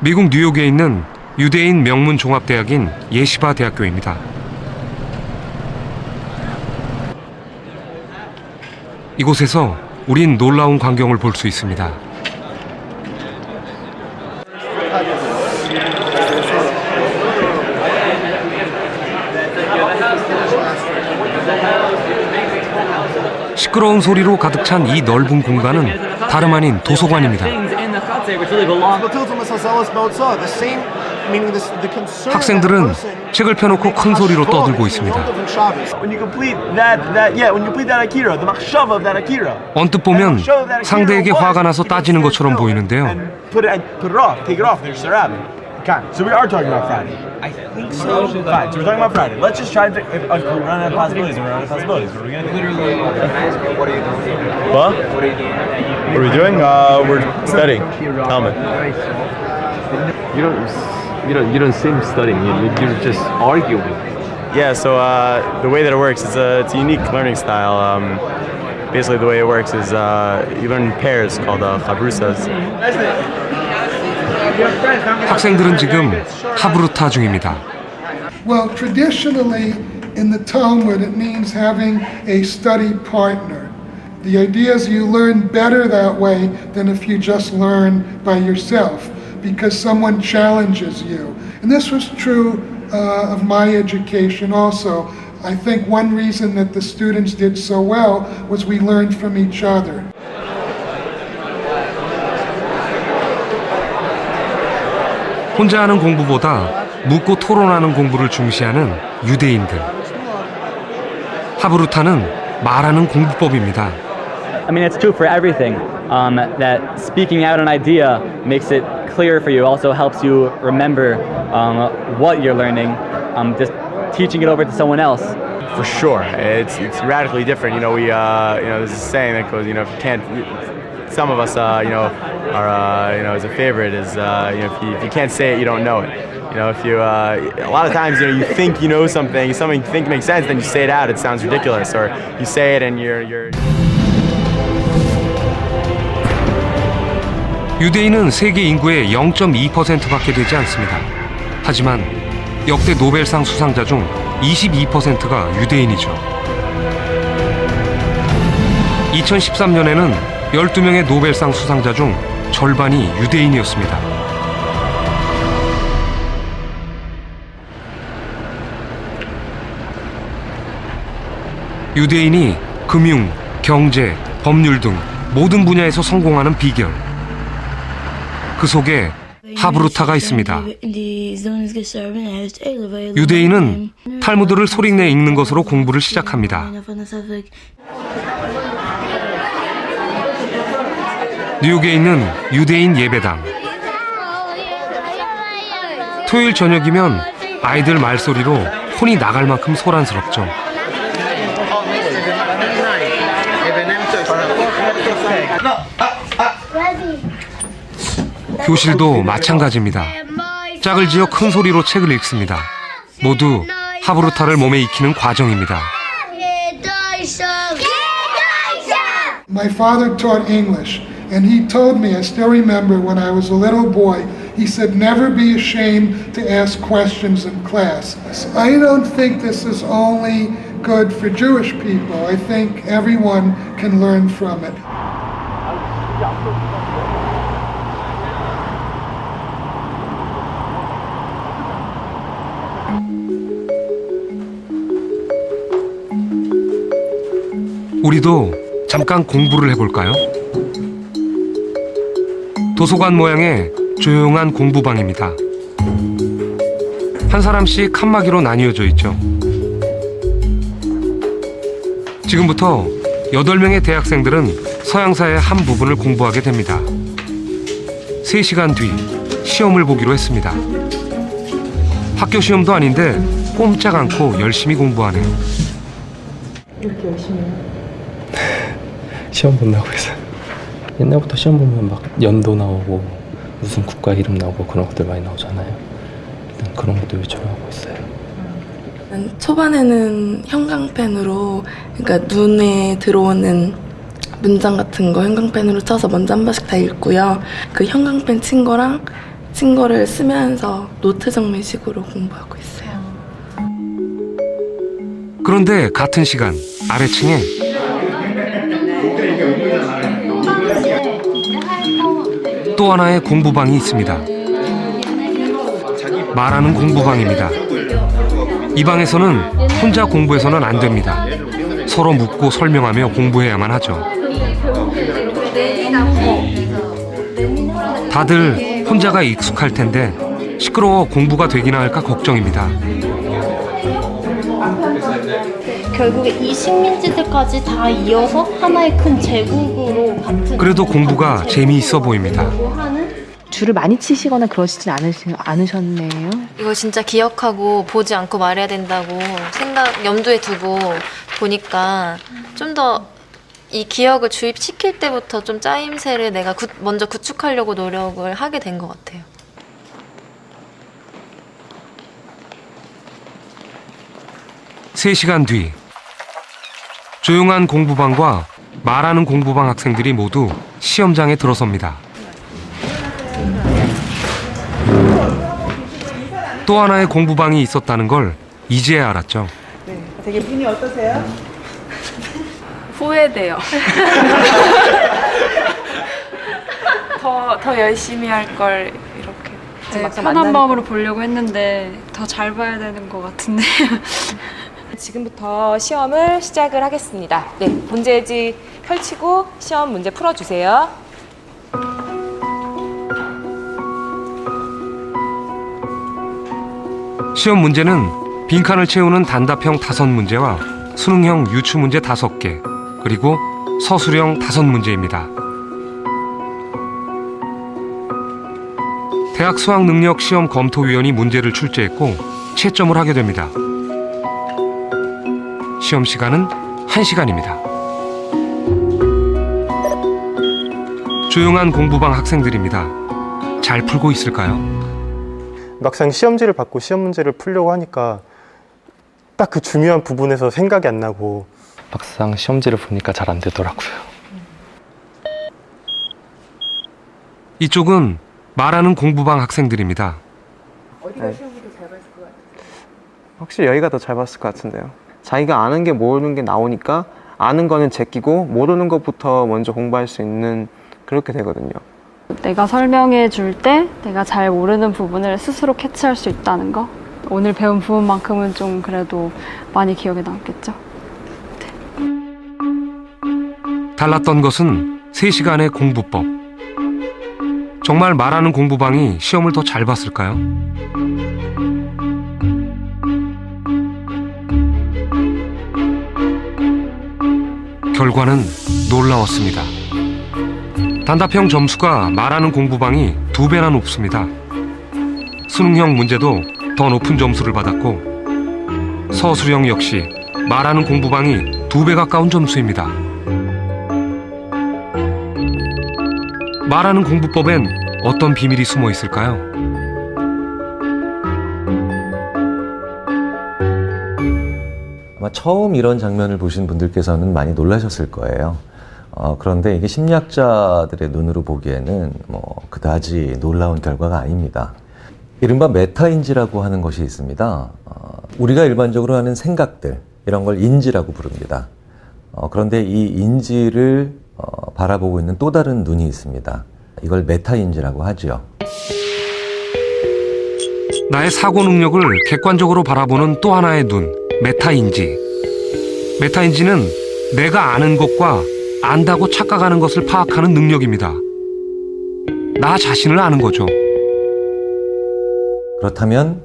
미국 뉴욕에 있는 유대인 명문 종합대학인 예시바 대학교입니다. 이곳에서 우린 놀라운 광경을 볼 수 있습니다. 시끄러운 소리로 가득 찬 이 넓은 공간은 다름 아닌 도서관입니다. 학생들은 책을 펴놓고 큰 소리로 떠들고 있습니다. 언뜻 보면 상대에게 화가 나서 따지는 것처럼 보이는데요. So we are talking about Friday. I think so. Fine. So we're talking about Friday. Let's just try to think. If we run out of possibilities, we're running out of possibilities. What are we gonna do? Literally, what are you doing? What? What are you doing? What are we doing? We're studying. Talmud. You don't seem studying. You're just arguing. Yeah. So the way that it works is it's a unique learning style. Basically, the way it works is you learn in pairs called chabrusas. 학생들은 지금 하브루타 중입니다. Well, traditionally in the Talmud it means having a study partner. The idea is you learn better that way than if you just learn by yourself because someone challenges you. And this was true of my education also. I think one reason that the students did so well was we learned from each other. 혼자 하는 공부보다 묻고 토론하는 공부를 중시하는 유대인들. 하브루타는 말하는 공부법입니다. I mean, it's true for everything. That speaking out an idea makes it clear for you. Also helps you remember what you're learning. Just teaching it over to someone else. For sure, it's radically different. There's a saying that goes, if you can't. Some of us, are, as a favorite is, if you can't say it, you don't know it. If you, a lot of times, you think you know something you think makes sense, then you say it out, it sounds ridiculous, or you say it and you're. 유대인은 세계 인구의 0.2%밖에 되지 않습니다. 하지만 역대 노벨상 수상자 중 22%가 유대인이죠. 2013년에는 12명의 노벨상 수상자 중 절반이 유대인이었습니다. 유대인이 금융, 경제, 법률 등 모든 분야에서 성공하는 비결. 그 속에 하브루타가 있습니다. 유대인은 탈무드를 소리내 읽는 것으로 공부를 시작합니다. 뉴욕에 있는 유대인 예배당. 토요일 저녁이면 아이들 말소리로 혼이 나갈 만큼 소란스럽죠. 교실도 마찬가지입니다. 짝을 지어 큰 소리로 책을 읽습니다. 모두 하브루타를 몸에 익히는 과정입니다. My father taught English. And he told me, I still remember when I was a little boy, he said, never be ashamed to ask questions in class. I don't think this is only good for Jewish people. I think everyone can learn from it. 우리도 잠깐 공부를 해볼까요? 도서관 모양의 조용한 공부방입니다. 한 사람씩 칸막이로 나뉘어져 있죠. 지금부터 8명의 대학생들은 서양사의 한 부분을 공부하게 됩니다. 3시간 뒤 시험을 보기로 했습니다. 학교 시험도 아닌데 꼼짝 않고 열심히 공부하네요. 이렇게 열심히 해요? 시험 본다고 해서 옛날부터 시험 보면 막 연도 나오고 무슨 국가 이름 나오고 그런 것들 많이 나오잖아요. 일단 그런 것도 요청을 하고 있어요. 초반에는 형광펜으로, 그러니까 눈에 들어오는 문장 같은 거 형광펜으로 쳐서 먼저 한 번씩 다 읽고요. 그 형광펜 친 거랑 친거를 쓰면서 노트 정리식으로 공부하고 있어요. 그런데 같은 시간 아래층에 또 하나의 공부방이 있습니다. 말하는 공부방입니다. 이 방에서는 혼자 공부해서는 안 됩니다. 서로 묻고 설명하며 공부해야만 하죠. 다들 혼자가 익숙할 텐데 시끄러워 공부가 되기나 할까 걱정입니다. 결국에 이 식민지들까지 다 이어서 하나의 큰 제국으로 같은 그래도 공부가 재미있어 보입니다. 줄을 많이 치시거나 그러시진 않으셨네요. 이거 진짜 기억하고 보지 않고 말해야 된다고 염두에 두고 보니까 좀 더 이 기억을 주입시킬 때부터 좀 짜임새를 내가 먼저 구축하려고 노력을 하게 된 것 같아요. 세 시간 뒤 조용한 공부방과 말하는 공부방 학생들이 모두 시험장에 들어섭니다. 또 하나의 공부방이 있었다는 걸 이제야 알았죠. 되게 기분이 어떠세요? 후회돼요. 더 열심히 할 걸 이렇게. 편한 마음으로 보려고 했는데 더 잘 봐야 되는 것 같은데. 지금부터 시험을 시작을 하겠습니다. 네, 문제지 펼치고 시험 문제 풀어주세요. 시험 문제는 빈칸을 채우는 단답형 5문제와 수능형 유추문제 5개, 그리고 서술형 5문제입니다. 대학 수학능력 시험 검토위원이 문제를 출제했고 채점을 하게 됩니다. 시험 시간은 1시간입니다. 조용한 공부방 학생들입니다. 잘 풀고 있을까요? 막상 시험지를 받고 시험 문제를 풀려고 하니까 딱 그 중요한 부분에서 생각이 안 나고 막상 시험지를 보니까 잘 안 되더라고요. 이쪽은 말하는 공부방 학생들입니다. 어디가 시험을 더 잘 봤을 것 같아요? 확실히 여기가 더 잘 봤을 것 같은데요. 자기가 아는 게 모르는 게 나오니까 아는 거는 제끼고 모르는 것부터 먼저 공부할 수 있는 그렇게 되거든요. 내가 설명해 줄 때 내가 잘 모르는 부분을 스스로 캐치할 수 있다는 거. 오늘 배운 부분만큼은 좀 그래도 많이 기억에 남겠죠. 달랐던 것은 3시간의 공부법. 정말 말하는 공부방이 시험을 더 잘 봤을까요? 결과는 놀라웠습니다. 단답형 점수가 말하는 공부방이 2배나 높습니다. 수능형 문제도 더 높은 점수를 받았고 서술형 역시 말하는 공부방이 2배 가까운 점수입니다. 말하는 공부법엔 어떤 비밀이 숨어 있을까요? 아마 처음 이런 장면을 보신 분들께서는 많이 놀라셨을 거예요. 그런데 이게 심리학자들의 눈으로 보기에는 그다지 놀라운 결과가 아닙니다. 이른바 메타인지라고 하는 것이 있습니다. 우리가 일반적으로 하는 생각들, 이런 걸 인지라고 부릅니다. 그런데 이 인지를 바라보고 있는 또 다른 눈이 있습니다. 이걸 메타인지라고 하죠. 나의 사고 능력을 객관적으로 바라보는 또 하나의 눈, 메타인지. 메타인지는 내가 아는 것과 안다고 착각하는 것을 파악하는 능력입니다. 나 자신을 아는 거죠. 그렇다면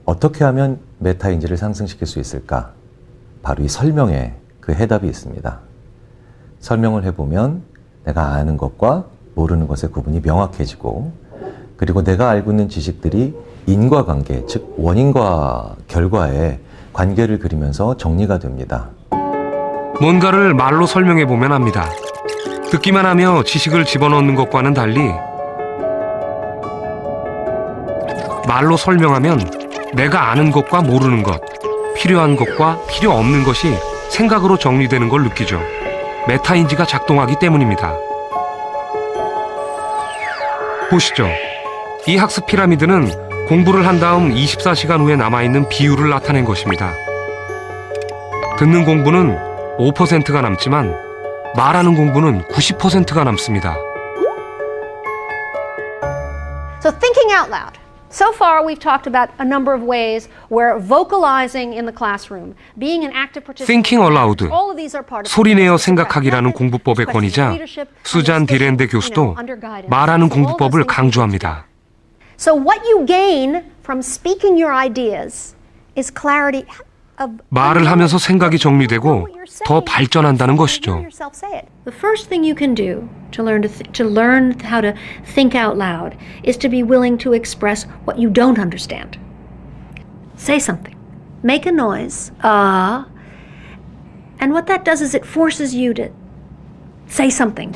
어떻게 하면 메타인지를 상승시킬 수 있을까? 바로 이 설명에 그 해답이 있습니다. 설명을 해보면 내가 아는 것과 모르는 것의 구분이 명확해지고, 그리고 내가 알고 있는 지식들이 인과관계, 즉 원인과 결과의 관계를 그리면서 정리가 됩니다. 뭔가를 말로 설명해보면 압니다. 듣기만 하며 지식을 집어넣는 것과는 달리 말로 설명하면 내가 아는 것과 모르는 것, 필요한 것과 필요 없는 것이 생각으로 정리되는 걸 느끼죠. 메타인지가 작동하기 때문입니다. 보시죠. 이 학습 피라미드는 공부를 한 다음 24시간 후에 남아있는 비율을 나타낸 것입니다. 듣는 공부는 5%가 남지만 말하는 공부는 90%가 남습니다. So thinking out loud. So far, we've talked about a number of ways where vocalizing in the classroom, being an active participant, Thinking aloud, all of these are part of 소리내어 생각하기라는 공부법의 권위자 수잔 디렌데 교수도 말하는 공부법을 강조합니다. So what you gain from speaking your ideas is clarity of 말을 하면서 생각이 정리되고 더 발전한다는 것이죠. The first thing you can do to learn how to think out loud is to be willing to express what you don't understand. Say something. Make a noise. And what that does is it forces you to say something.